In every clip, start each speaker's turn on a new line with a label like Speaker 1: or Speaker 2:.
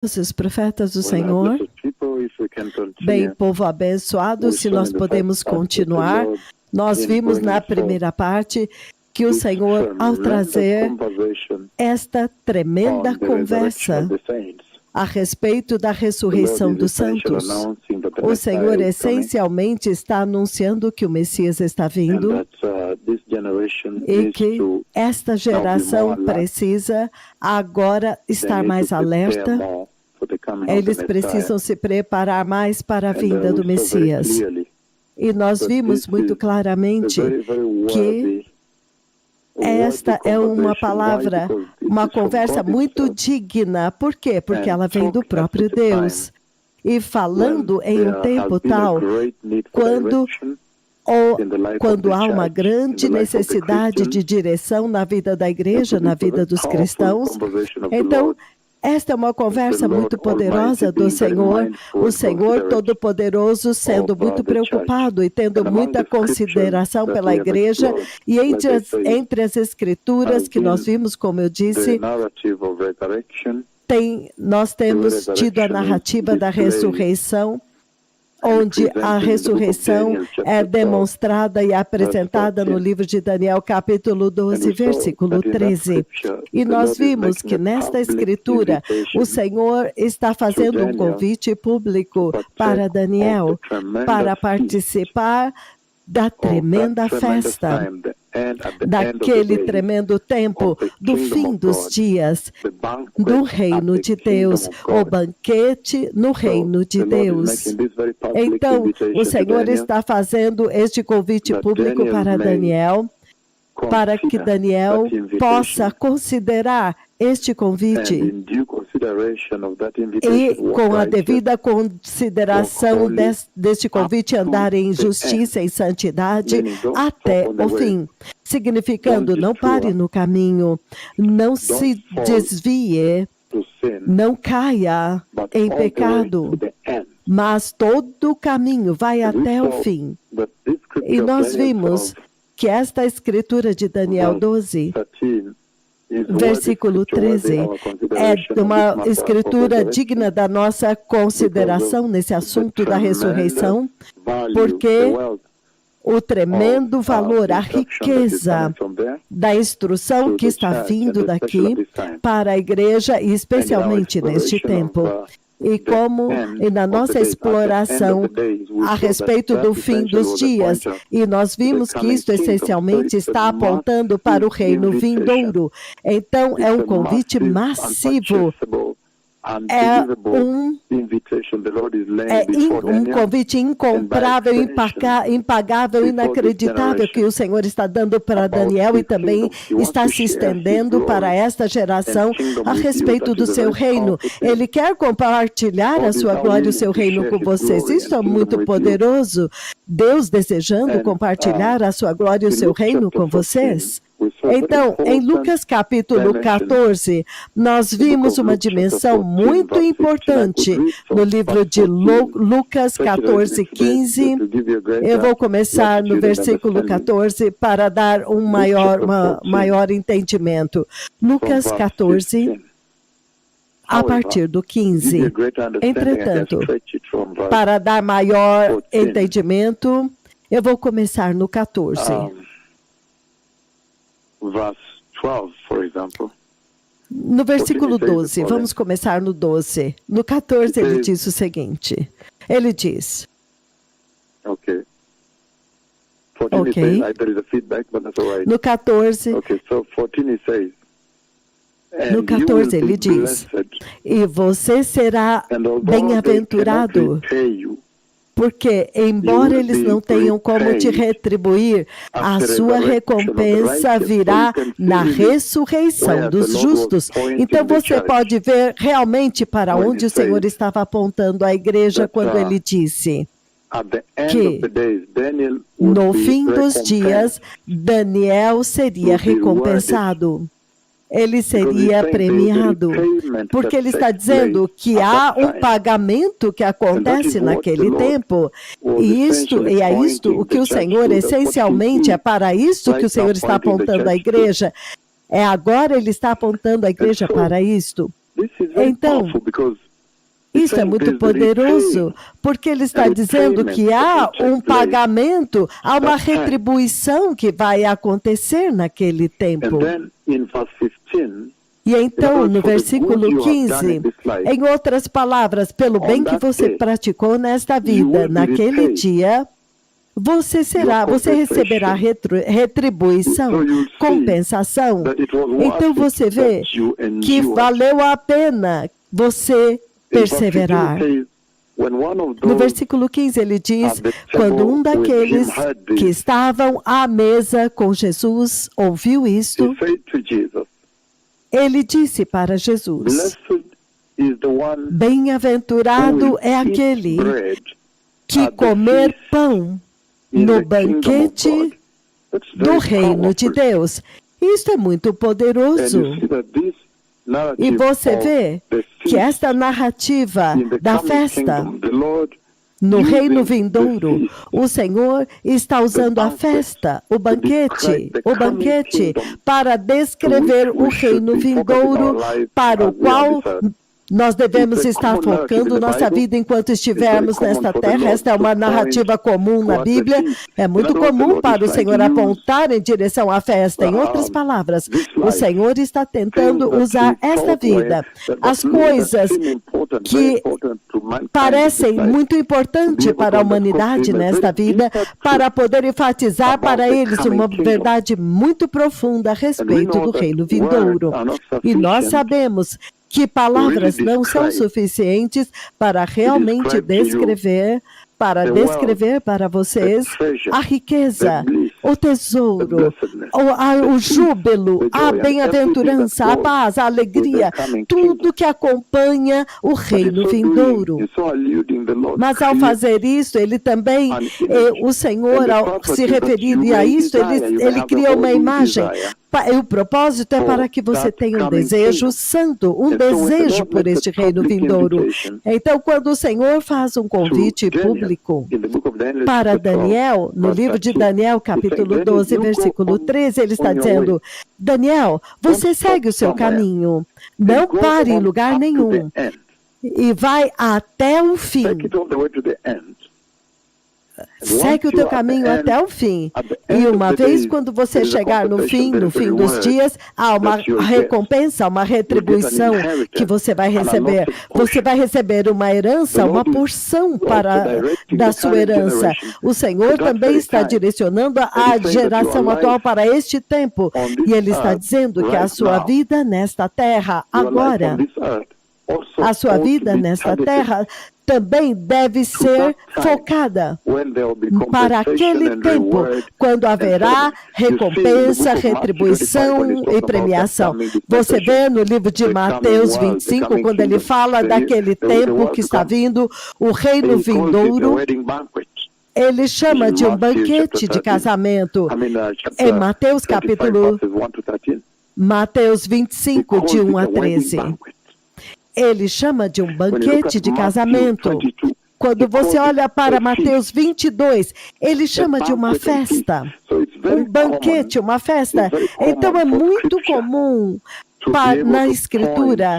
Speaker 1: Os profetas do Senhor. Bem, povo abençoado, se nós podemos continuar. Nós vimos na primeira parte que o Senhor, ao trazer esta tremenda conversa a respeito da ressurreição dos santos, o Senhor essencialmente está anunciando que o Messias está vindo e que esta geração precisa agora estar mais alerta. Eles precisam se preparar mais para a vinda do Messias. E nós vimos muito claramente que esta é uma palavra, uma conversa muito digna. Por quê? Porque ela vem do próprio Deus. E falando em um tempo tal, quando há uma grande necessidade de direção na vida da igreja, na vida dos cristãos, então esta é uma conversa muito poderosa do Senhor, o Senhor Todo-Poderoso sendo muito preocupado e tendo muita consideração pela igreja, e entre as escrituras que nós vimos, como eu disse, nós temos tido a narrativa da ressurreição, onde a ressurreição é demonstrada e apresentada no livro de Daniel, capítulo 12, versículo 13. E nós vimos que nesta escritura, o Senhor está fazendo um convite público para Daniel, para participar da tremenda festa, daquele tremendo tempo, do fim dos dias, do reino de Deus, o banquete no reino de Deus. Então, o Senhor está fazendo este convite público para Daniel, para que Daniel possa considerar este convite e, com a devida consideração deste convite, andar em justiça e santidade até o fim. Significando, não pare no caminho, não se desvie, não caia em pecado, mas todo o caminho vai até o fim. E nós vimos que esta escritura de Daniel 12, versículo 13, é uma escritura digna da nossa consideração nesse assunto da ressurreição, porque o tremendo valor, a riqueza da instrução que está vindo daqui para a igreja, e especialmente neste tempo. E como na nossa exploração a respeito do fim dos dias, e nós vimos que isto essencialmente está apontando para o reino vindouro. Então, é um convite massivo, é um convite incomprável, impagável, inacreditável que o Senhor está dando para Daniel e também está se estendendo para esta geração a respeito do seu reino. Ele quer compartilhar a sua glória e o seu reino com vocês. Isso é muito poderoso. Deus desejando compartilhar a sua glória e o seu reino com vocês. Então, em Lucas capítulo 14, nós vimos uma dimensão muito importante no livro de Lucas 14, 15. Eu vou começar no versículo 14 para dar um maior entendimento. Lucas 14, a partir do 15. Entretanto, para dar maior entendimento, eu vou começar no 14. No versículo 12, vamos começar no 12. No 14 ele diz o seguinte, ele diz... Ok. No 14... No 14 ele diz, e você será bem-aventurado, porque, embora eles não tenham como te retribuir, a sua recompensa virá na ressurreição dos justos. Então, você pode ver realmente para onde o Senhor estava apontando a igreja quando ele disse que, no fim dos dias, Daniel seria recompensado. Ele seria premiado, porque ele está dizendo que há um pagamento que acontece naquele tempo, e é isto o que o Senhor, essencialmente, é para isto que o Senhor está apontando à igreja, agora ele está apontando a igreja para isto. Então, Isso é muito poderoso, porque ele está dizendo que há um pagamento, há uma retribuição que vai acontecer naquele tempo. E então, no versículo 15, em outras palavras, pelo bem que você praticou nesta vida, naquele dia, você receberá retribuição, compensação. Então você vê que valeu a pena você perseverar. No versículo 15 ele diz, quando um daqueles que estavam à mesa com Jesus ouviu isto, ele disse para Jesus, bem-aventurado é aquele que comer pão no banquete do reino de Deus. Isso é muito poderoso. E você vê que esta narrativa da festa no reino vindouro, o Senhor está usando a festa, o banquete, para descrever o reino vindouro para o qual nós devemos estar focando nossa vida enquanto estivermos nesta terra. Esta é uma narrativa comum na Bíblia. É muito comum para o Senhor apontar em direção à festa. Em outras palavras, o Senhor está tentando usar esta vida. As coisas que parecem muito importantes para a humanidade nesta vida, para poder enfatizar para eles uma verdade muito profunda a respeito do reino vindouro. E nós sabemos que palavras não são suficientes para realmente descrever para vocês a riqueza, o tesouro, o júbilo, a bem-aventurança, a paz, a alegria, tudo que acompanha o reino vindouro. Mas ao fazer isso, ele também, o Senhor, ao se referir a isso, ele cria uma imagem. E o propósito é para que você tenha um desejo santo, um desejo por este reino vindouro. Então, quando o Senhor faz um convite público para Daniel, no livro de Daniel, capítulo 12, versículo 13, ele está dizendo, Daniel, você segue o seu caminho, não pare em lugar nenhum, e vai até o fim. Segue o teu caminho até o fim. E uma vez quando você chegar no fim dos dias, há uma recompensa, uma retribuição que você vai receber. Você vai receber uma herança, uma porção da sua herança. O Senhor também está direcionando a geração atual para este tempo. E Ele está dizendo que a sua vida nesta terra, agora, a sua vida nesta terra também deve ser focada para aquele tempo, quando haverá recompensa, retribuição e premiação. Você vê no livro de Mateus 25, quando ele fala daquele tempo que está vindo, o reino vindouro, ele chama de um banquete de casamento. Em Mateus capítulo Mateus 25, de 1 a 13. Ele chama de um banquete de casamento. Quando você olha para Mateus 22, ele chama de uma festa. Um banquete, uma festa. Então é muito comum na Escritura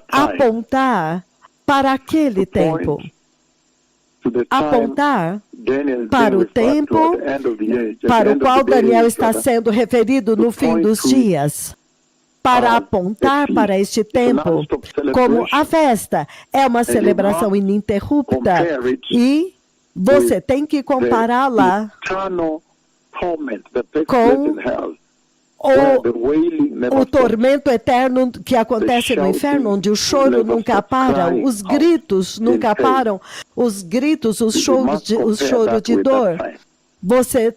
Speaker 1: apontar para aquele tempo. Apontar para o tempo para o qual Daniel está sendo referido no fim dos dias. Para apontar para este tempo, como a festa é uma celebração ininterrupta, e você tem que compará-la com o tormento eterno que acontece no inferno, onde o choro nunca para, os gritos nunca param, os gritos, o choro de dor. Você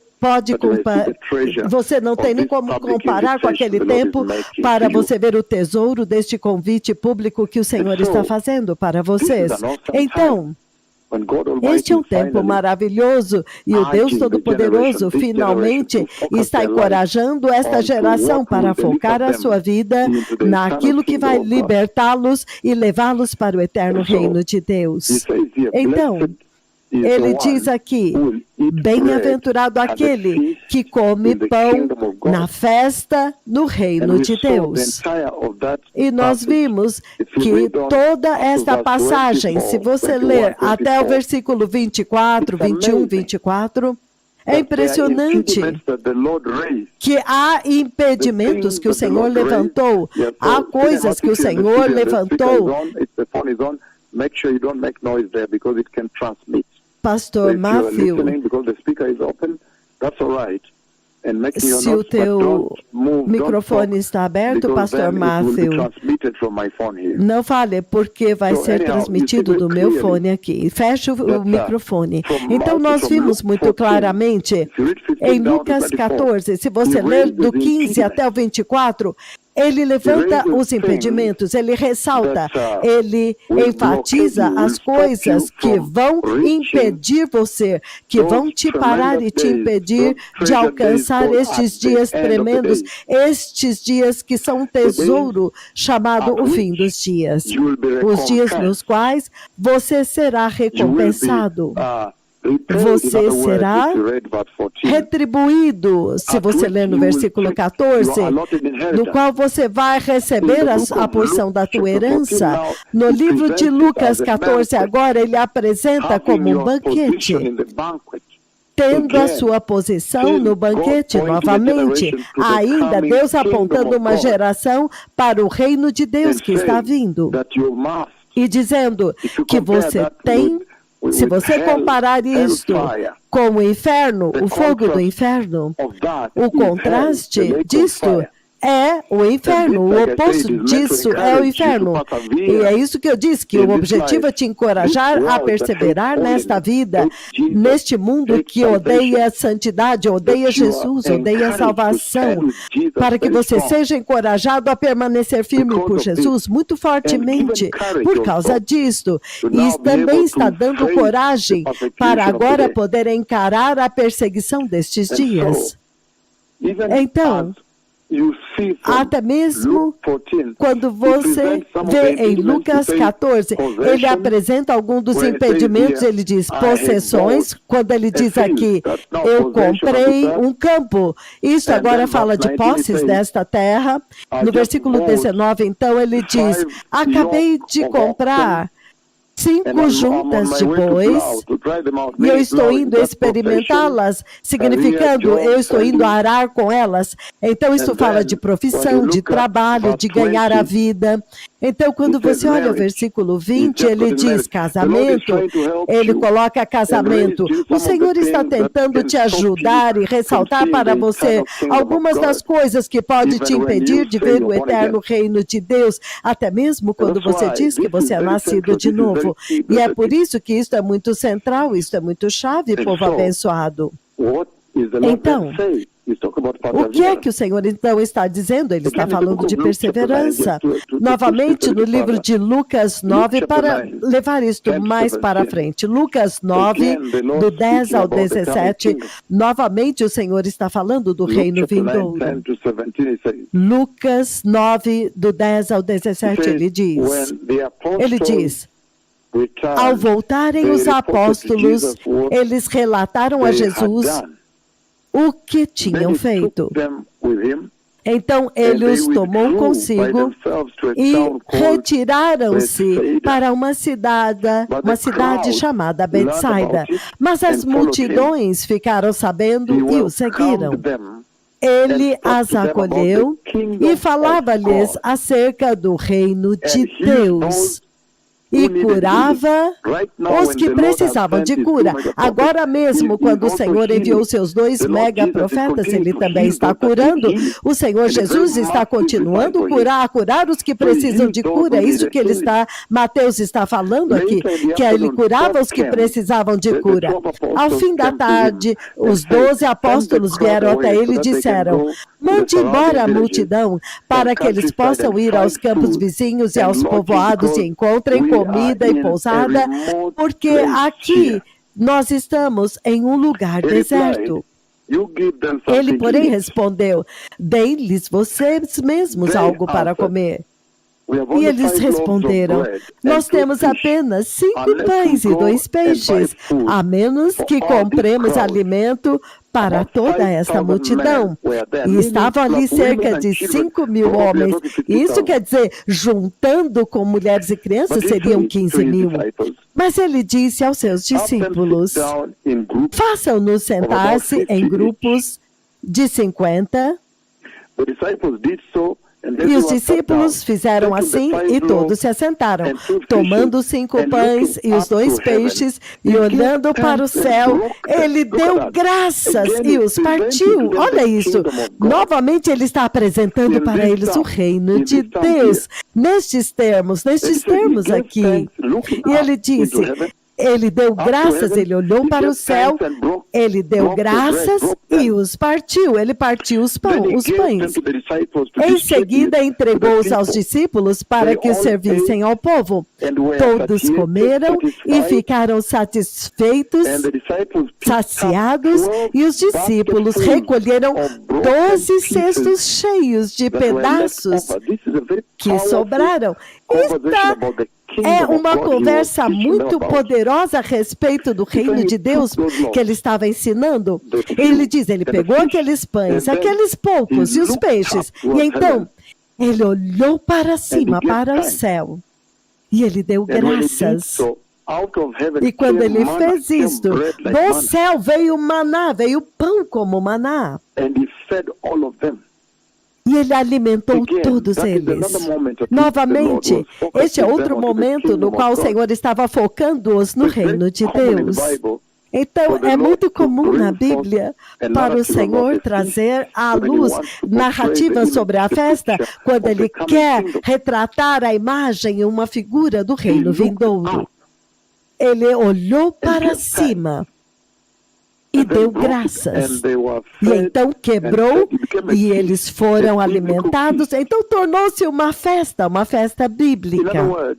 Speaker 1: não tem nem como comparar com aquele tempo para você ver o tesouro deste convite público que o Senhor está fazendo para vocês. Então, este é um tempo maravilhoso e o Deus Todo-Poderoso finalmente está encorajando esta geração para focar a sua vida naquilo que vai libertá-los e levá-los para o eterno reino de Deus. Então, Ele diz aqui, bem-aventurado aquele que come pão na festa no reino de Deus. E nós vimos que toda esta passagem, se você ler até o versículo 24, 21, 24, é impressionante que há impedimentos que o Senhor levantou, há coisas que o Senhor levantou. Pastor Matthew, se o teu microfone está aberto, Pastor Matthew, não fale, porque vai ser transmitido do meu fone aqui. Feche o microfone. Então, nós vimos muito claramente em Lucas 14, se você ler do 15 até o 24, ele levanta os impedimentos, ele ressalta, ele enfatiza as coisas que vão impedir você, que vão te parar e te impedir de alcançar estes dias tremendos, estes dias que são um tesouro chamado o fim dos dias. Os dias nos quais você será recompensado. Você será retribuído, se você ler no versículo 14, no qual você vai receber a porção da tua herança. No livro de Lucas 14, agora, ele apresenta como um banquete, tendo a sua posição no banquete novamente. Ainda Deus apontando uma geração para o reino de Deus que está vindo. E dizendo que você tem... Se você comparar isto com o inferno, o fogo do inferno, o contraste disto é o inferno, o oposto disso é o inferno. E é isso que eu disse, que o objetivo é te encorajar a perseverar nesta vida, neste mundo que odeia a santidade, odeia Jesus, odeia a salvação, para que você seja encorajado a permanecer firme por Jesus muito fortemente, por causa disto. E também está dando coragem para agora poder encarar a perseguição destes dias. Então, até mesmo quando você vê em Lucas 14, ele apresenta alguns dos impedimentos, ele diz possessões, quando ele diz aqui, eu comprei um campo. Isso agora fala de posses desta terra. No versículo 19, então, ele diz, acabei de comprar 5 juntas de bois, e eu estou indo experimentá-las, significando eu estou indo arar com elas. Então, isso fala de profissão, de trabalho, de ganhar a vida. Então, quando você olha o versículo 20, ele diz casamento, ele coloca casamento. O Senhor está tentando te ajudar e ressaltar para você algumas das coisas que podem te impedir de ver o eterno reino de Deus, até mesmo quando você diz que você é nascido de novo. E é por isso que isso é muito central, isso é muito chave, povo abençoado. Então, o que é que o Senhor então está dizendo? Ele está falando de perseverança. Novamente no livro de Lucas 9, para levar isto mais para frente. Lucas 9, do 10 ao 17, novamente o Senhor está falando do reino vindouro. Lucas 9, do 10 ao 17, ele diz, ao voltarem os apóstolos, eles relataram a Jesus o que tinham feito. Então ele os tomou consigo e retiraram-se para uma cidade chamada Betsaida. Mas as multidões ficaram sabendo e o seguiram. Ele as acolheu e falava-lhes acerca do reino de Deus. E curava os que precisavam de cura. Agora mesmo, quando o Senhor enviou seus 2 mega-profetas, ele também está curando. O Senhor Jesus está continuando a curar os que precisam de cura. É isso que Mateus está falando aqui, que ele curava os que precisavam de cura. Ao fim da tarde, os 12 apóstolos vieram até ele e disseram, mande embora a multidão, para que eles possam ir aos campos vizinhos e aos povoados e encontrem comida e pousada, porque aqui nós estamos em um lugar deserto. Ele, porém, respondeu, deem-lhes vocês mesmos algo para comer. E eles responderam: nós temos apenas 5 pães e 2 peixes, a menos que compremos alimento para toda esta multidão. E estavam ali cerca de 5.000 homens. Isso quer dizer, juntando com mulheres e crianças, seriam 15.000. Mas ele disse aos seus discípulos: façam-nos sentar-se em grupos de 50. E os discípulos fizeram assim e todos se assentaram, tomando os 5 pães e os 2 peixes e olhando para o céu, ele deu graças e os partiu. Olha isso, novamente ele está apresentando para eles o reino de Deus, nestes termos aqui. E ele disse, ele deu graças, ele olhou para o céu, ele deu graças e os partiu. Ele partiu os pães. Em seguida, entregou-os aos discípulos para que os servissem ao povo. Todos comeram e ficaram satisfeitos, saciados, e os discípulos recolheram 12 cestos cheios de pedaços que sobraram. É uma conversa muito poderosa a respeito do reino de Deus que ele estava ensinando. Ele diz, ele pegou aqueles pães, aqueles poucos e os peixes, e então ele olhou para cima, para o céu, e ele deu graças. E quando ele fez isto, do céu veio maná, veio pão como maná. E ele alimentou todos eles. Novamente, este é outro momento no qual o Senhor estava focando-os no reino de Deus. Então, é muito comum na Bíblia para o Senhor trazer à luz narrativas sobre a festa, quando Ele quer retratar a imagem e uma figura do reino vindouro. Ele olhou para cima e deu graças. E então quebrou e eles foram alimentados. Então tornou-se uma festa bíblica.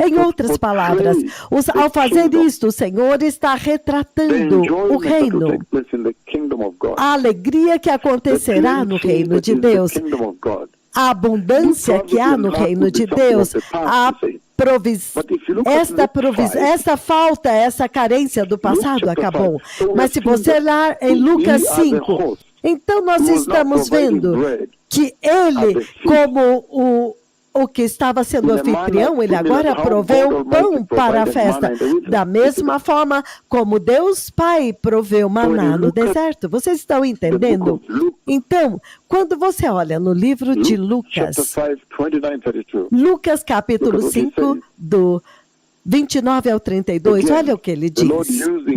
Speaker 1: Em outras palavras, ao fazer isto, o Senhor está retratando o reino, a alegria que acontecerá no reino de Deus, a abundância que há no reino de Deus, esta falta, essa carência do passado acabou. Mas se você ler em Lucas 5, então nós estamos vendo que ele, como o que estava sendo anfitrião, ele agora proveu pão para a festa. Da mesma forma como Deus Pai proveu maná no deserto. Vocês estão entendendo? Então, quando você olha no livro de Lucas, Lucas capítulo 5, do 29 ao 32, olha o que ele diz.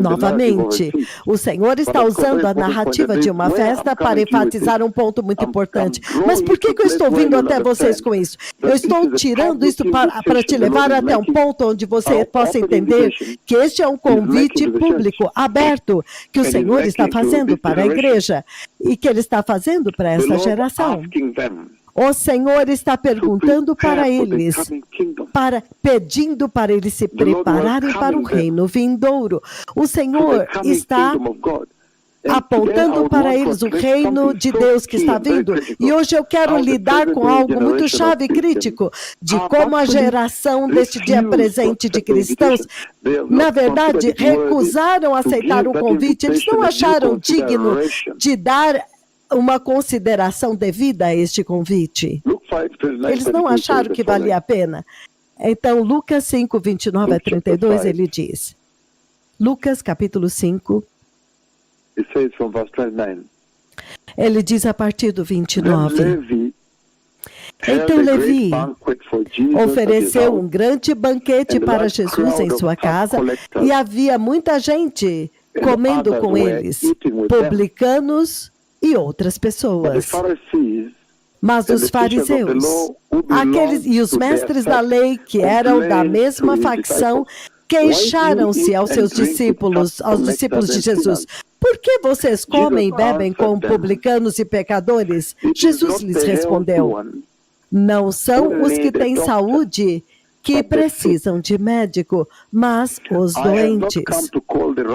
Speaker 1: Novamente, o Senhor está usando a narrativa de uma festa para enfatizar um ponto muito importante. Mas por que eu estou vindo até vocês com isso? Eu estou tirando isso para te levar até um ponto onde você possa entender que este é um convite público, aberto, que o Senhor está fazendo para a igreja e que Ele está fazendo para essa geração. O Senhor está perguntando para eles, pedindo para eles se prepararem para o reino vindouro. O Senhor está apontando para eles o reino de Deus que está vindo. E hoje eu quero lidar com algo muito chave e crítico, de como a geração deste dia presente de cristãos, na verdade, recusaram aceitar o convite. Eles não acharam digno de dar uma consideração devida a este convite. Eles não acharam que valia a pena. Então, Lucas 5, 29 a 32, ele diz. Lucas, capítulo 5. Ele diz a partir do 29. Então Levi ofereceu um grande banquete para Jesus em sua casa, e havia muita gente comendo com eles, publicanos e outras pessoas. Mas os fariseus, e os mestres da lei, que eram da mesma facção, queixaram-se aos seus discípulos, aos discípulos de Jesus. Por que vocês comem e bebem com publicanos e pecadores? Jesus lhes respondeu: não são os que têm saúde que precisam de médico, mas os doentes.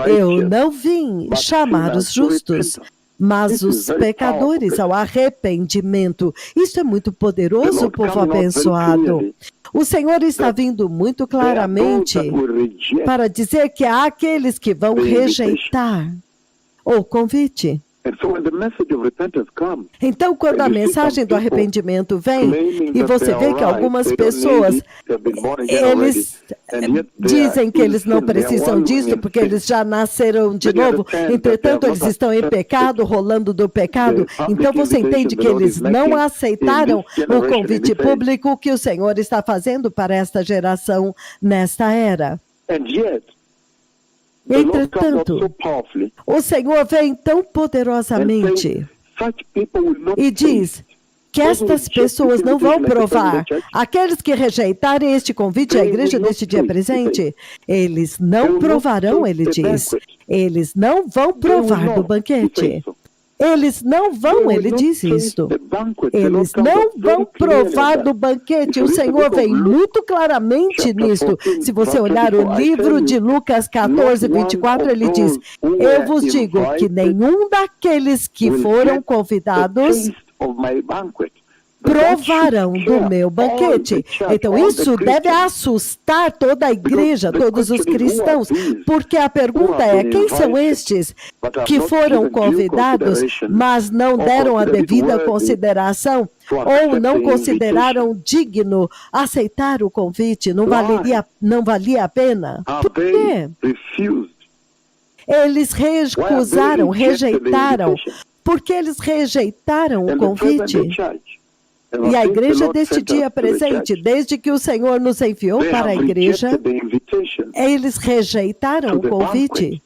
Speaker 1: Eu não vim chamar os justos, mas os pecadores ao arrependimento. Isso é muito poderoso, povo abençoado. O Senhor está vindo muito claramente para dizer que há aqueles que vão rejeitar o convite. Então, quando a mensagem do arrependimento vem, e você vê que algumas pessoas, eles dizem que eles não precisam disso, porque eles já nasceram de novo, entretanto, eles estão em pecado, rolando do pecado. Então, você entende que eles não aceitaram o convite público que o Senhor está fazendo para esta geração nesta era. Entretanto, o Senhor vem tão poderosamente e diz que estas pessoas não vão provar. Aqueles que rejeitarem este convite à igreja deste dia presente, eles não provarão, ele diz. Eles não vão provar do banquete. Eles não vão, ele diz isto. Eles não vão provar do banquete. O Senhor vem muito claramente nisto. Se você olhar o livro de Lucas 14, 24, ele diz: eu vos digo que nenhum daqueles que foram convidados provarão do meu banquete. Então, isso deve assustar toda a igreja, todos os cristãos, porque a pergunta é: quem são estes que foram convidados, mas não deram a devida consideração, ou não consideraram digno aceitar o convite? Não valia a pena? Por quê? Eles recusaram, rejeitaram. Porque eles rejeitaram o convite. E a igreja deste dia presente, desde que o Senhor nos enviou para a igreja, eles rejeitaram o convite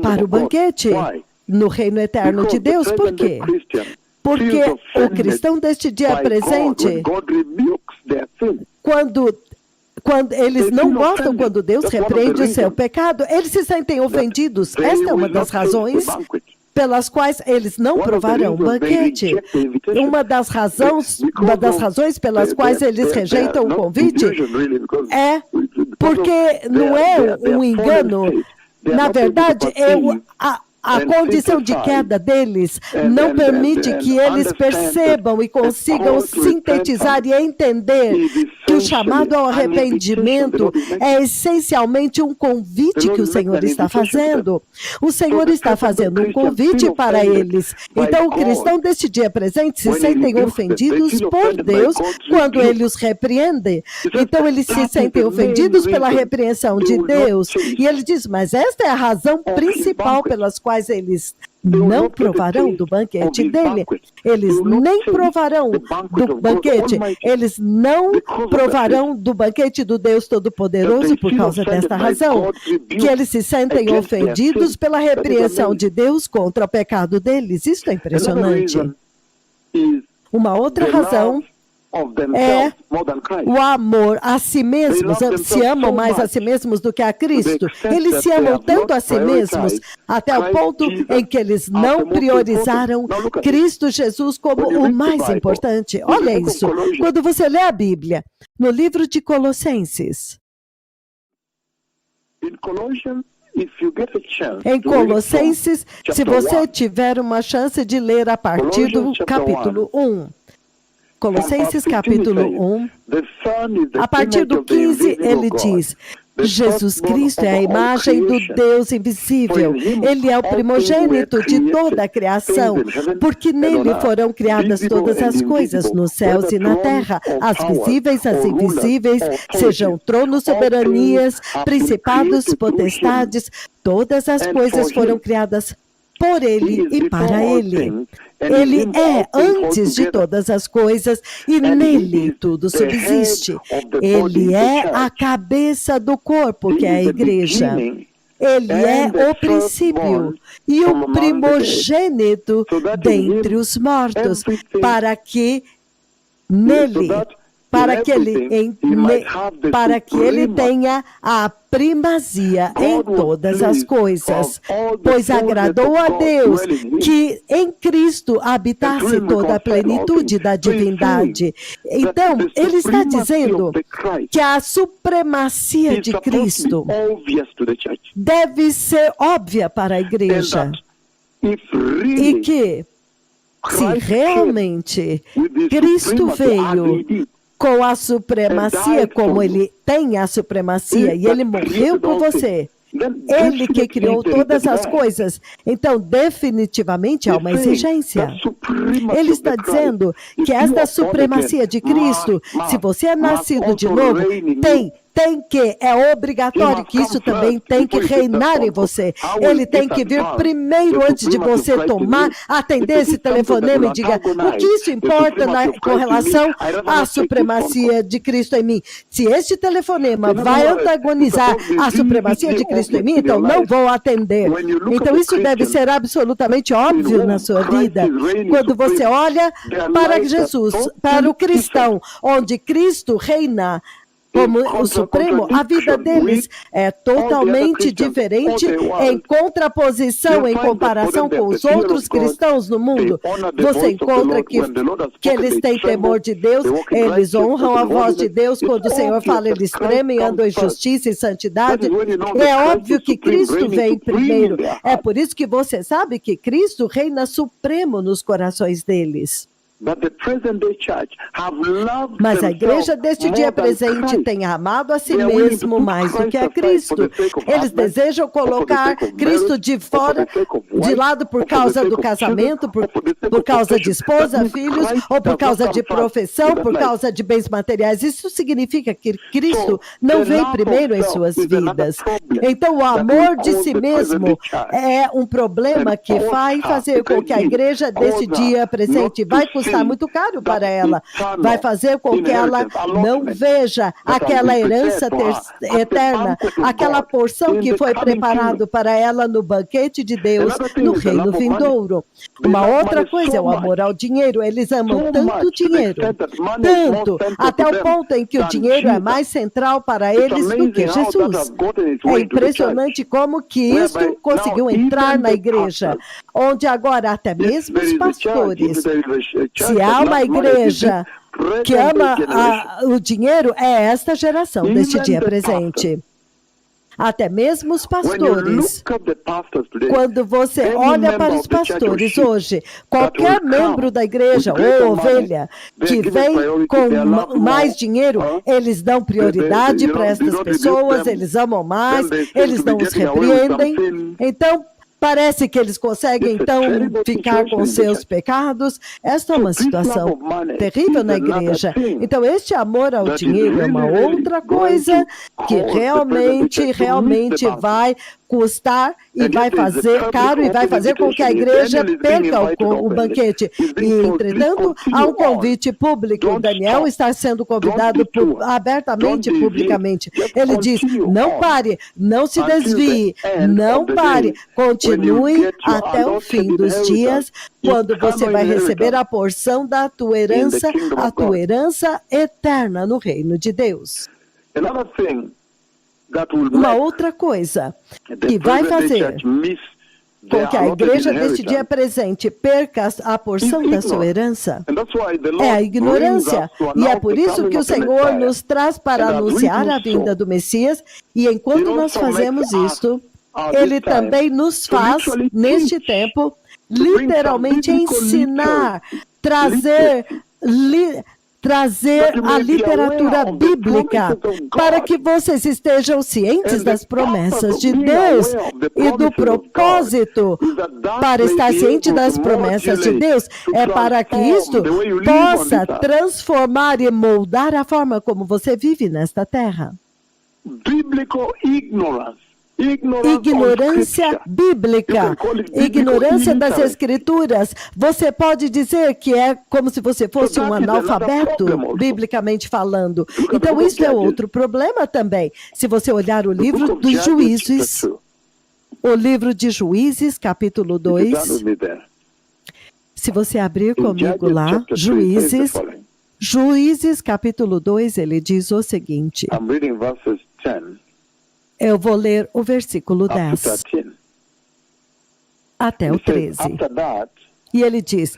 Speaker 1: para o banquete no reino eterno de Deus. Por quê? Porque o cristão deste dia presente, quando eles não gostam quando Deus repreende o seu pecado, eles se sentem ofendidos. Esta é uma das razões pelas quais eles não provarão o banquete. Uma das razões pelas quais eles rejeitam o convite é porque não é um engano. Na verdade, a condição de queda deles não permite que eles percebam e consigam sintetizar e entender que o chamado ao arrependimento é essencialmente um convite que o Senhor está fazendo. O Senhor está fazendo um convite para eles. Então, o cristão deste dia presente se sentem ofendidos por Deus quando Ele os repreende. Então, eles se sentem ofendidos pela repreensão de Deus. E Ele diz: mas esta é a razão principal pelas quais eles não provarão do banquete dele. Eles nem provarão do banquete. Eles não provarão do banquete do Deus Todo-Poderoso por causa desta razão. Que eles se sentem ofendidos pela repreensão de Deus contra o pecado deles. Isso é impressionante. Uma outra razão é o amor a si mesmos. Se amam mais a si mesmos do que a Cristo. Eles se amam tanto a si mesmos, até o ponto em que eles não priorizaram Cristo Jesus como o mais importante. Olha isso. Quando você lê a Bíblia, no livro de Colossenses, em Colossenses, se você tiver uma chance de ler a partir do capítulo 1, Colossenses capítulo 1, a partir do 15, ele diz: Jesus Cristo é a imagem do Deus invisível. Ele é o primogênito de toda a criação, porque nele foram criadas todas as coisas, nos céus e na terra, as visíveis, as invisíveis, sejam tronos, soberanias, principados, potestades, todas as coisas foram criadas por Ele e para Ele. Ele é antes de todas as coisas e nele tudo subsiste. Ele é a cabeça do corpo, que é a igreja. Ele é o princípio e o primogênito dentre os mortos, para que ele tenha a primazia em todas as coisas, pois agradou a Deus que em Cristo habitasse toda a plenitude da divindade. Então, ele está dizendo que a supremacia de Cristo deve ser óbvia para a igreja. E que, se realmente Cristo veio com a supremacia, como ele tem a supremacia, e ele morreu por você, ele que criou todas as coisas, então definitivamente há uma exigência. Ele está dizendo que esta supremacia de Cristo, se você é nascido de novo, é obrigatório que isso também tem que reinar em você. Ele tem que vir primeiro antes de você atender esse telefonema e diga, o que isso importa com relação à supremacia de Cristo em mim? Se este telefonema vai antagonizar a supremacia de Cristo em mim, então não vou atender. Então isso deve ser absolutamente óbvio na sua vida. Quando você olha para Jesus, para o cristão, onde Cristo reina como o Supremo, a vida deles é totalmente diferente em contraposição, em comparação com os outros cristãos no mundo. Você encontra que eles têm temor de Deus, eles honram a voz de Deus, quando o Senhor fala, eles tremem, andam em justiça e santidade. É óbvio que Cristo vem primeiro. É por isso que você sabe que Cristo reina supremo nos corações deles. Mas a igreja deste dia presente tem amado a si mesmo mais do que a Cristo. Eles desejam colocar Cristo de fora, de lado por causa do casamento, por causa de esposa, filhos, ou por causa de profissão, por causa de bens materiais. Isso significa que Cristo não vem primeiro em suas vidas. Então o amor de si mesmo é um problema que vai fazer com que a igreja deste dia presente vai custar muito caro para ela, vai fazer com que ela não veja aquela herança eterna, aquela porção que foi preparado para ela no banquete de Deus, no reino vindouro. Uma outra coisa é o amor ao dinheiro. Eles amam tanto o dinheiro, tanto, até o ponto em que o dinheiro é mais central para eles do que Jesus. É impressionante como que isso conseguiu entrar na igreja, onde agora até mesmo os pastores, se há uma igreja que ama o dinheiro, é esta geração deste dia presente. Até mesmo os pastores. Quando você olha para os pastores hoje, qualquer membro da igreja ou ovelha que vem com mais dinheiro, eles dão prioridade para estas pessoas, eles amam mais, eles não os repreendem. Então, parece que eles conseguem, então, ficar com seus pecados. Esta é uma situação terrível na igreja. Então, este amor ao dinheiro é uma outra coisa que realmente vai custar e vai fazer caro e vai fazer com que a igreja perca o banquete. E, entretanto, há um convite público. Daniel está sendo convidado abertamente, publicamente. Ele diz, não pare, não se desvie, não pare, continue até o fim dos dias, quando você vai receber a porção da tua herança eterna no reino de Deus. Uma outra coisa que vai fazer com que a igreja deste dia presente perca a porção da sua herança é a ignorância. E é por isso que o Senhor nos traz para anunciar a vinda do Messias. E enquanto nós fazemos isto, Ele também nos faz, neste tempo, literalmente ensinar, trazer a literatura bíblica para que vocês estejam cientes das promessas de Deus e do propósito. Para estar ciente das promessas de Deus é para que isto possa transformar e moldar a forma como você vive nesta terra. Ignorância bíblica, ignorância das Escrituras. Você pode dizer que é como se você fosse um analfabeto, biblicamente falando. Então, isso é outro problema também. Se você olhar o livro dos Juízes, capítulo 2, se você abrir comigo lá, Juízes, capítulo 2, ele diz o seguinte. Eu vou ler o versículo 10 até o 13. E ele diz,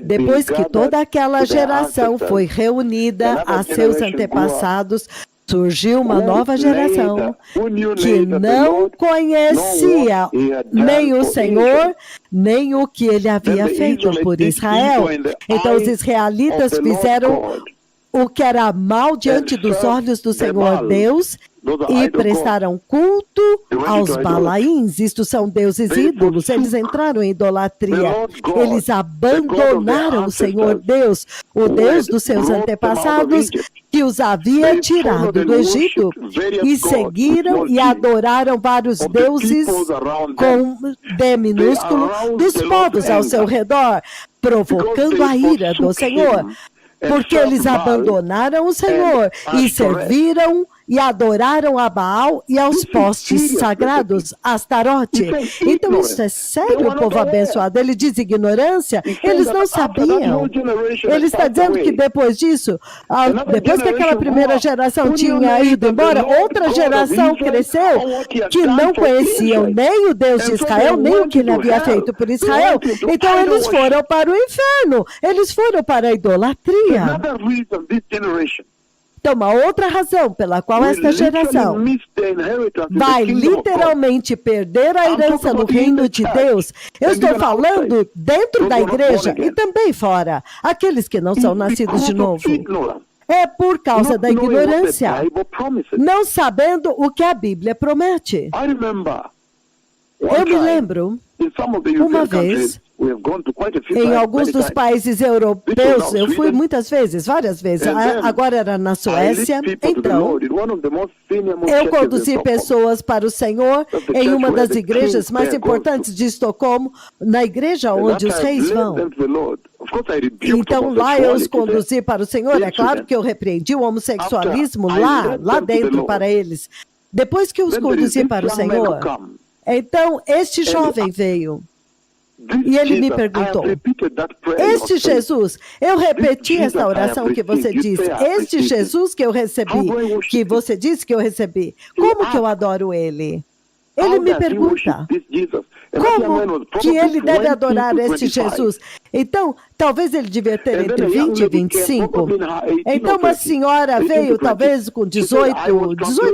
Speaker 1: depois que toda aquela geração foi reunida a seus antepassados, surgiu uma nova geração que não conhecia nem o Senhor, nem o que ele havia feito por Israel. Então os israelitas fizeram o que era mal diante dos olhos do Senhor Deus e prestaram culto aos Balaíns. Isto são deuses ídolos. Eles entraram em idolatria. Eles abandonaram o Senhor Deus, o Deus dos seus antepassados, que os havia tirado do Egito, e seguiram e adoraram vários deuses com D minúsculo dos povos ao seu redor, provocando a ira do Senhor. Porque eles abandonaram o Senhor e serviram e adoraram a Baal e aos postes sagrados, Astarote. Então isso é sério, povo abençoado. Ele diz ignorância, eles não sabiam. Ele está dizendo que depois disso, depois que aquela primeira geração tinha ido embora, outra geração cresceu que não conheciam nem o Deus de Israel, nem o que ele havia feito por Israel. Então eles foram para o inferno, eles foram para a idolatria. Então, uma outra razão pela qual esta geração vai literalmente perder a herança no reino de Deus, eu estou falando dentro da igreja e também fora, aqueles que não são nascidos de novo. É por causa da ignorância, não sabendo o que a Bíblia promete. Eu me lembro, uma vez, em alguns dos países europeus, eu fui muitas vezes, várias vezes, agora era na Suécia, então, eu conduzi pessoas para o Senhor em uma das igrejas mais importantes de Estocolmo, na igreja onde os reis vão. Então lá eu os conduzi para o Senhor, é claro que eu repreendi o homossexualismo lá dentro para eles. Depois que eu os conduzi para o Senhor, então este jovem veio. E ele me perguntou, este Jesus, eu repeti essa oração que você disse, este Jesus que eu recebi, que você disse que eu recebi, como que eu adoro ele? Ele me pergunta, como que ele deve adorar este Jesus? Então, talvez ele devia ter entre 20 e 25. Então, uma senhora veio, talvez com 18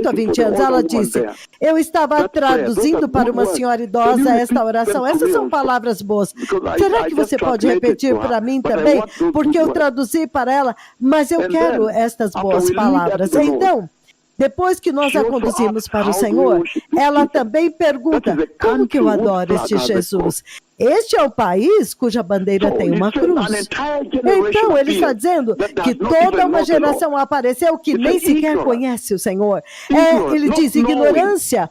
Speaker 1: a 20 anos, ela disse, eu estava traduzindo para uma senhora idosa esta oração. Essas são palavras boas. Será que você pode repetir para mim também? Porque eu traduzi para ela, mas eu quero estas boas palavras. Então, depois que nós a conduzimos para o Senhor, ela também pergunta, como que eu adoro este Jesus? Este é o país cuja bandeira tem uma cruz. Então, ele está dizendo que toda uma geração apareceu que nem sequer conhece o Senhor. Ele diz ignorância,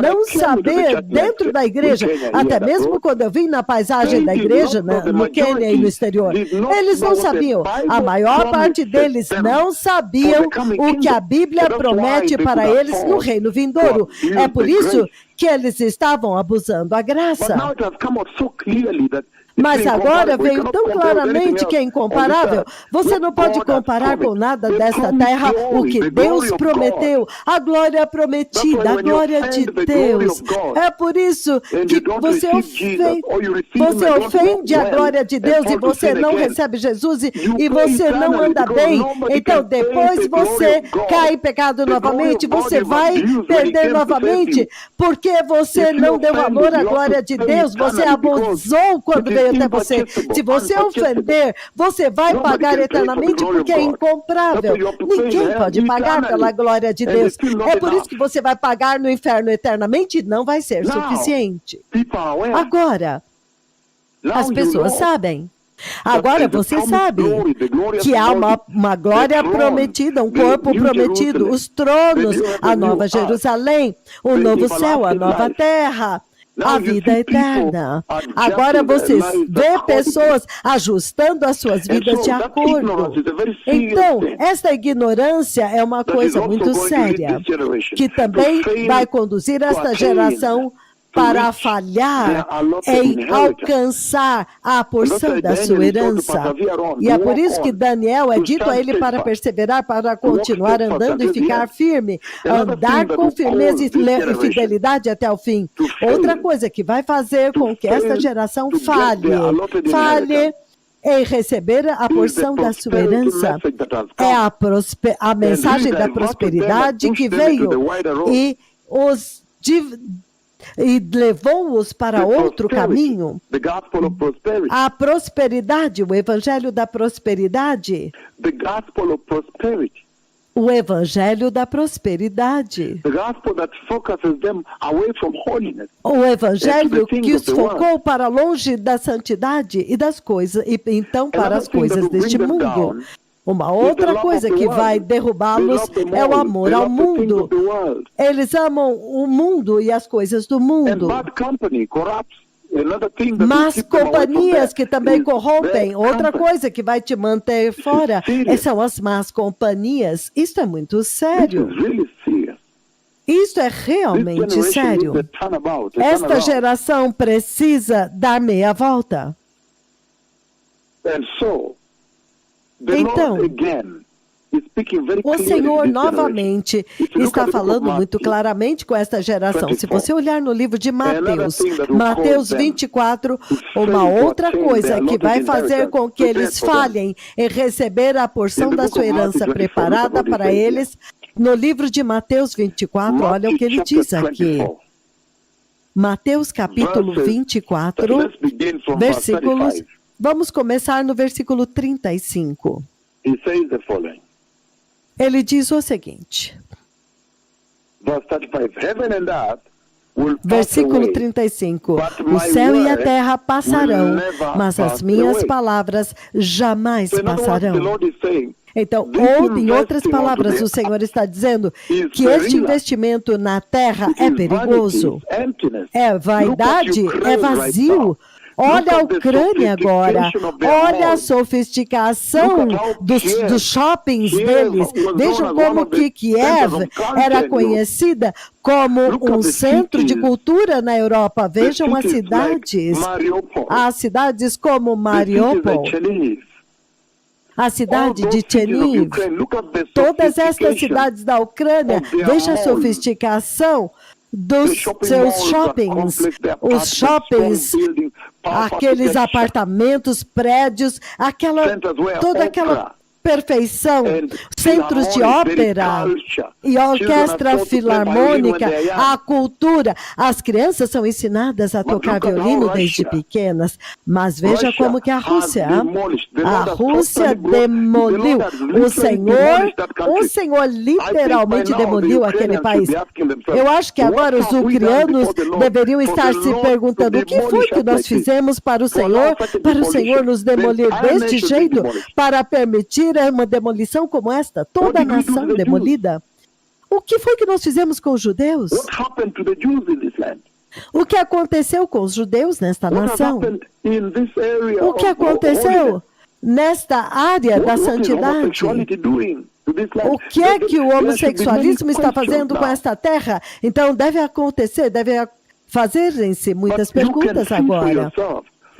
Speaker 1: não saber dentro da igreja, até mesmo quando eu vim na paisagem da igreja, no Quênia e no exterior, eles não sabiam. A maior parte deles não sabiam o que a Bíblia promete para eles no reino vindouro. É por isso que eles estavam abusando a graça. Mas agora veio tão claramente que é incomparável. Você não pode comparar com nada desta terra o que Deus prometeu, a prometida, a glória de Deus. É por isso que você ofende a glória de Deus e você não recebe Jesus e você não anda bem. Então depois você cai em pecado novamente, você vai perder novamente, porque você não deu valor à glória de Deus, você abusou quando veio até você. Se você ofender, você vai pagar eternamente porque é incomparável. Ninguém pode pagar pela glória de Deus. É por isso que você vai pagar no inferno eternamente e não vai ser suficiente. Agora, as pessoas sabem. Agora você sabe que há uma glória prometida, um corpo prometido, os tronos, a nova Jerusalém, o novo céu, a nova terra, a vida eterna. Agora você vê pessoas ajustando as suas vidas de acordo. Então, esta ignorância é uma coisa muito séria, que também vai conduzir esta geração para falhar em alcançar a porção da sua herança. E é por isso que Daniel é dito a ele para perseverar, para continuar andando e ficar firme, andar com firmeza e fidelidade até o fim. Outra coisa que vai fazer com que esta geração falhe em receber a porção da sua herança. É a mensagem da prosperidade que veio e levou-os para outro caminho. A prosperidade, o evangelho da prosperidade. O evangelho da prosperidade. O evangelho que os focou para longe da santidade e das coisas, e então para as coisas deste mundo. Uma outra coisa que vai derrubá-los é o amor ao mundo. Eles amam o mundo e as coisas do mundo. Mas companhias que também corrompem, outra coisa que vai te manter fora, são as más companhias. Isso é muito sério. Isso é realmente sério. Esta geração precisa dar meia volta. Então, o Senhor novamente está falando muito claramente com esta geração. Se você olhar no livro de Mateus 24, uma outra coisa que vai fazer com que eles falhem em receber a porção da sua herança preparada para eles, no livro de Mateus 24, olha o que ele diz aqui. Mateus capítulo 24, versículos... Vamos começar no versículo 35. Ele diz o seguinte. Versículo 35. O céu e a terra passarão, mas as minhas palavras jamais passarão. Então, em outras palavras, o Senhor está dizendo que este investimento na terra é perigoso. É vaidade, é vazio. Olha a Ucrânia agora, olha a sofisticação dos shoppings deles. Vejam como que Kiev era conhecida como um centro de cultura na Europa. Vejam as cidades como Mariupol, a cidade de Cherniv, todas estas cidades da Ucrânia. Veja a sofisticação dos seus shoppings, os shoppings, aqueles apartamentos, prédios, toda aquela perfeição, centros de ópera e orquestra filarmônica, a cultura. As crianças são ensinadas a tocar violino desde pequenas, mas veja como que a Rússia demoliu. O Senhor literalmente demoliu aquele país. Eu acho que agora os ucranianos deveriam estar se perguntando o que foi que nós fizemos para o Senhor nos demolir deste jeito, para permitir uma demolição como esta, toda a nação demolida. O que foi que nós fizemos com os judeus? O que aconteceu com os judeus nesta nação? O que aconteceu nesta área da santidade? O que é que o homossexualismo está fazendo com esta terra? Então deve fazerem-se muitas perguntas agora.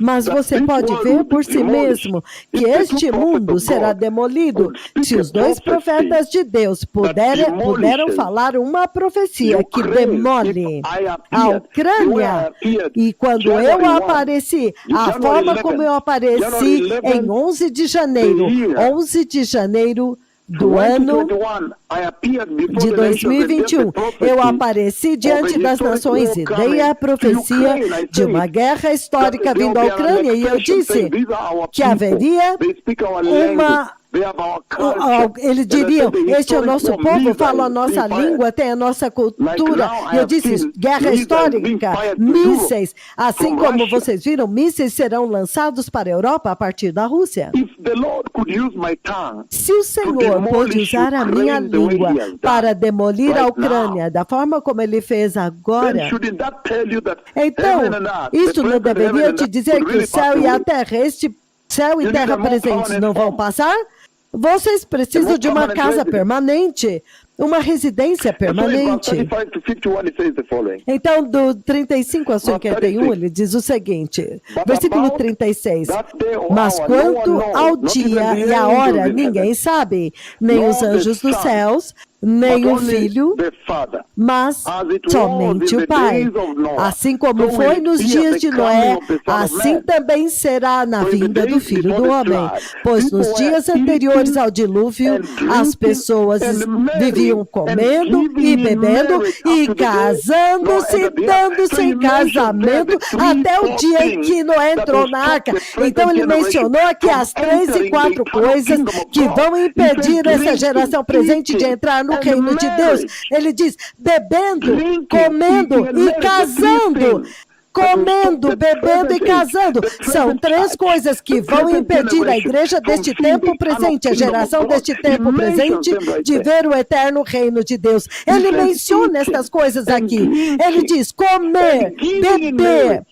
Speaker 1: Mas você pode ver por si mesmo que este mundo será demolido se os dois profetas de Deus puderam falar uma profecia que demole a Ucrânia. E quando eu apareci, a forma como eu apareci em 11 de janeiro do ano de 2021, eu apareci diante das nações e dei a profecia de uma guerra histórica vindo à Ucrânia, e eu disse que haveria eles diriam, este é o nosso povo, fala a nossa língua, tem a nossa cultura. E eu disse, guerra histórica, mísseis, assim como vocês viram, mísseis serão lançados para a Europa a partir da Rússia. Se o Senhor pôde usar a minha língua para demolir a Ucrânia da forma como ele fez agora, então, isso não deveria te dizer que o céu e a terra, este céu e terra presentes não vão passar? Vocês precisam de uma casa permanente, uma residência permanente. Então, do 35 a 51, ele diz o seguinte, versículo 36, mas quanto ao dia e a hora, ninguém sabe, nem os anjos dos céus, nem o Filho, mas somente o Pai. Assim como foi nos dias de Noé, assim também será na vinda do Filho do Homem. Pois nos dias anteriores ao dilúvio, as pessoas viviam comendo e bebendo e casando-se, dando-se em casamento, até o dia em que Noé entrou na arca. Então ele mencionou aqui as 3 e 4 coisas que vão impedir essa geração presente de entrar no reino de Deus. Ele diz, bebendo, comendo e casando. Comendo, bebendo e casando. São 3 coisas que vão impedir a igreja deste tempo presente, a geração deste tempo presente, de ver o eterno reino de Deus. Ele menciona estas coisas aqui. Ele diz, comer, beber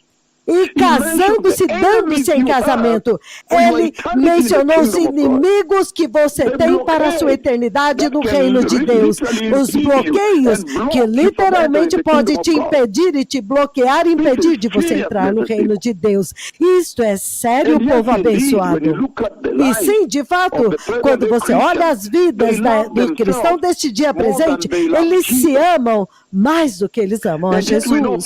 Speaker 1: e casando-se, dando-se em casamento. Ele mencionou os inimigos que você tem para a sua eternidade no reino de Deus. Os bloqueios que literalmente podem te impedir e te bloquear e impedir de você entrar no reino de Deus. Isto é sério, povo abençoado. E sim, de fato, quando você olha as vidas do cristão deste dia presente, eles se amam mais do que eles amam a Jesus.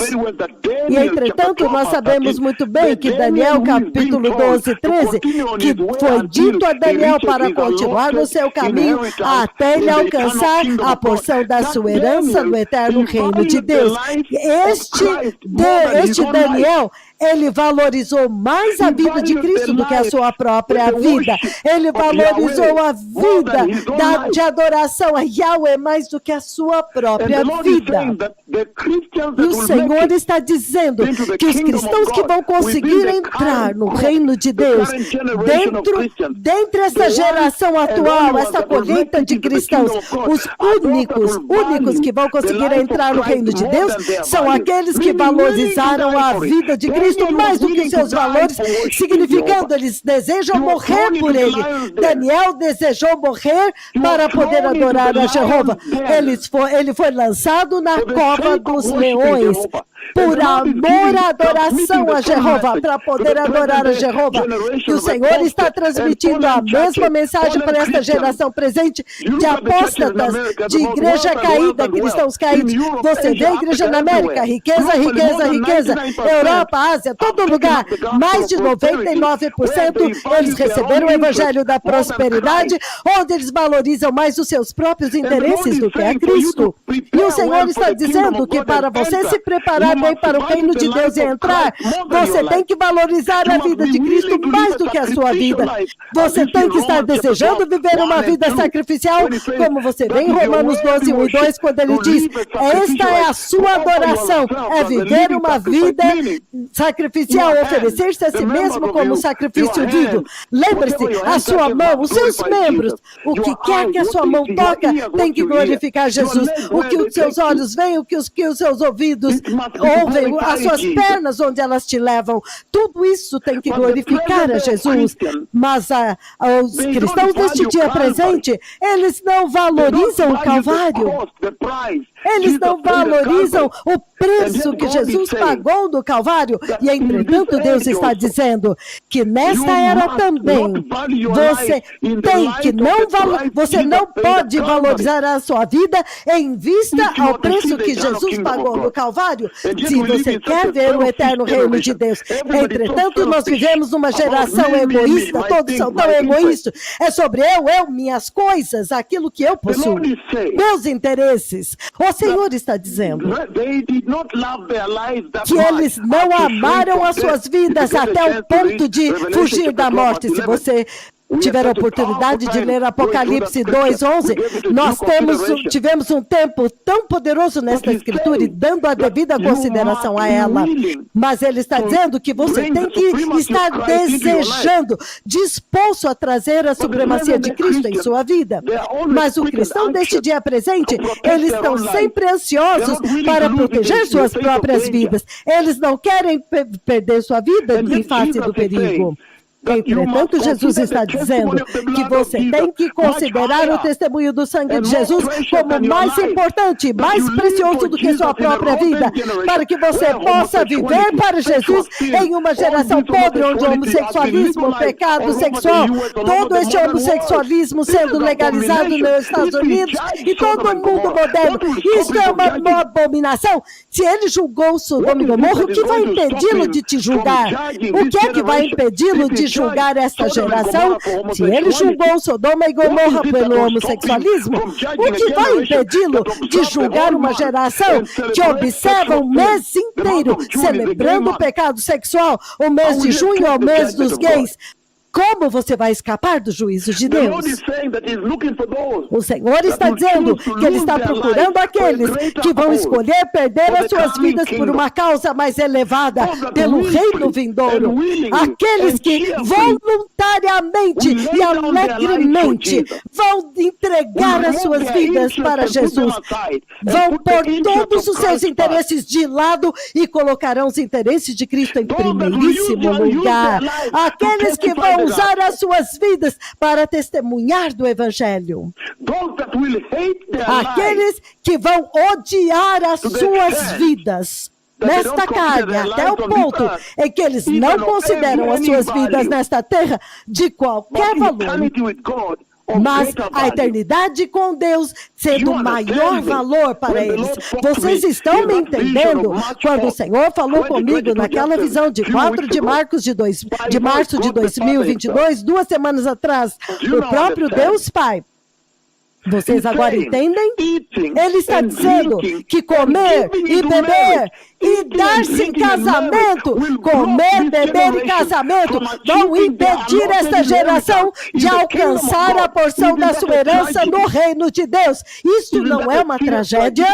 Speaker 1: E, entretanto, nós sabemos muito bem que Daniel, capítulo 12, 13, que foi dito a Daniel para continuar no seu caminho até ele alcançar a porção da sua herança no eterno reino de Deus. Este Daniel, ele valorizou mais a vida de Cristo do que a sua própria vida. Ele valorizou a vida de adoração a Yahweh mais do que a sua própria vida. E o Senhor está dizendo que os cristãos que vão conseguir entrar no reino de Deus, dentro dessa geração atual, essa colheita de cristãos, os únicos que vão conseguir entrar no reino de Deus, são aqueles que valorizaram a vida de Cristo mais do que seus valores, significando eles desejam morrer por ele. Daniel desejou morrer para poder adorar a Jeová. Ele foi lançado na cova dos leões por amor à adoração a Jeová, para poder adorar a Jeová. E o Senhor está transmitindo a mesma mensagem para esta geração presente de apóstatas, de igreja caída, cristãos caídos. Você vê a igreja na América, riqueza, riqueza, riqueza, Europa, Ásia, todo lugar, mais de 99% eles receberam o evangelho da prosperidade, onde eles valorizam mais os seus próprios interesses do que a Cristo. E o Senhor está dizendo que para você se preparar bem para o reino de Deus e entrar, você tem que valorizar a vida de Cristo mais do que a sua vida. Você tem que estar desejando viver uma vida sacrificial, como você vê em Romanos 12, 1 e 2, quando ele diz, esta é a sua adoração, é viver uma vida sacrificial, oferecer-se a si mesmo como sacrifício vivo. Lembre-se, a sua mão, os seus membros, o que quer que a sua mão toca, tem que glorificar Jesus. O que os seus olhos veem, o que os seus ouvidos ouvem, as suas pernas onde elas te levam, tudo isso tem que glorificar a Jesus. Mas os cristãos deste dia presente, eles não valorizam o Calvário. Eles não valorizam o preço que Jesus pagou no Calvário. E, entretanto, Deus está dizendo que nesta era também você não pode valorizar a sua vida em vista ao preço que Jesus pagou no Calvário, se você quer ver o eterno reino de Deus. Entretanto, nós vivemos uma geração egoísta, todos são tão egoístas. É sobre eu, minhas coisas, aquilo que eu possuo, meus interesses. O Senhor está dizendo que eles não amaram as suas vidas até o ponto de fugir da morte. Se você tiver a oportunidade de ler Apocalipse 2:11, nós tivemos um tempo tão poderoso nesta escritura e dando a devida consideração a ela. Mas ele está dizendo que você tem que estar desejando, disposto a trazer a supremacia de Cristo em sua vida. Mas o cristão deste dia presente, eles estão sempre ansiosos para proteger suas próprias vidas. Eles não querem perder sua vida em face do perigo. Entretanto, Jesus está dizendo que você tem que considerar o testemunho do sangue de Jesus como mais importante, mais precioso do que sua própria vida, para que você possa viver para Jesus em uma geração podre, onde o homossexualismo, o pecado sexual, todo este homossexualismo sendo legalizado nos Estados Unidos e todo o mundo moderno, isso é uma abominação. Se ele julgou Sodoma e Gomorra, o que vai impedi-lo de te julgar? O que é que vai impedi-lo de julgar esta geração? Se ele julgou Sodoma e Gomorra pelo homossexualismo, o que vai impedi-lo de julgar uma geração que observa o mês inteiro celebrando o pecado sexual? O mês de junho é o mês dos gays. Como você vai escapar do juízo de Deus? O Senhor está dizendo que Ele está procurando aqueles que vão escolher perder as suas vidas por uma causa mais elevada, pelo reino vindouro. Aqueles que voluntariamente e alegremente vão entregar as suas vidas para Jesus. Vão pôr todos os seus interesses de lado e colocarão os interesses de Cristo em primeiríssimo lugar. Aqueles que vão usar as suas vidas para testemunhar do Evangelho. Aqueles que vão odiar as suas vidas nesta carne, até o ponto em que eles não consideram as suas vidas nesta terra de qualquer valor. Mas a eternidade com Deus sendo o maior valor para eles. Vocês estão me entendendo? Quando o Senhor falou comigo naquela visão de 4 de março de 2022, 2 semanas atrás, o próprio Deus Pai, vocês agora entendem? Ele está dizendo que comer e beber e dar-se em casamento, comer, beber e casamento, vão impedir esta geração de alcançar a porção da sua herança no reino de Deus. Isto não é uma tragédia?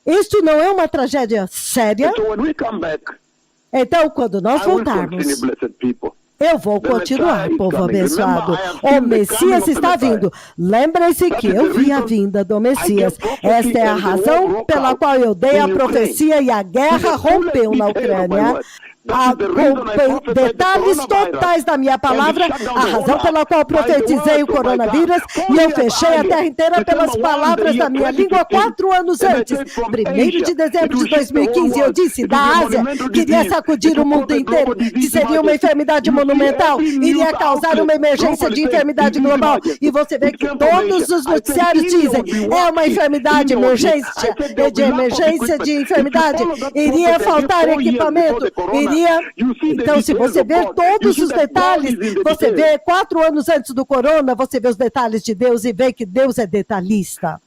Speaker 1: Isto não é uma tragédia séria? Então, quando nós voltarmos, eu vou continuar, povo abençoado. O Messias está vindo. Lembrem-se que eu vi a vinda do Messias. Esta é a razão pela qual eu dei a profecia e a guerra rompeu na Ucrânia. Com detalhes totais da minha palavra, a razão pela qual profetizei o coronavírus, e eu fechei a terra inteira pelas palavras da minha língua 4 anos antes. 1º de dezembro de 2015, eu disse, da Ásia, queria sacudir o mundo inteiro, que seria uma enfermidade monumental, iria causar uma emergência de enfermidade global. E você vê que todos os noticiários dizem, é uma enfermidade de emergência de enfermidade, iria faltar equipamento, Então, se você ver todos os detalhes, você vê 4 anos antes do corona, você vê os detalhes de Deus e vê que Deus é detalhista.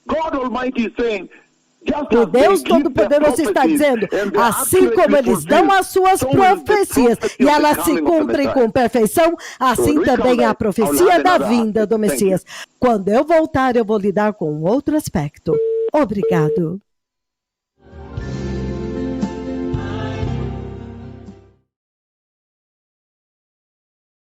Speaker 1: O Deus Todo-Poderoso está dizendo, assim como eles dão as suas profecias e elas se cumprem com perfeição, assim também é a profecia da vinda do Messias. Quando eu voltar, eu vou lidar com outro aspecto. Obrigado.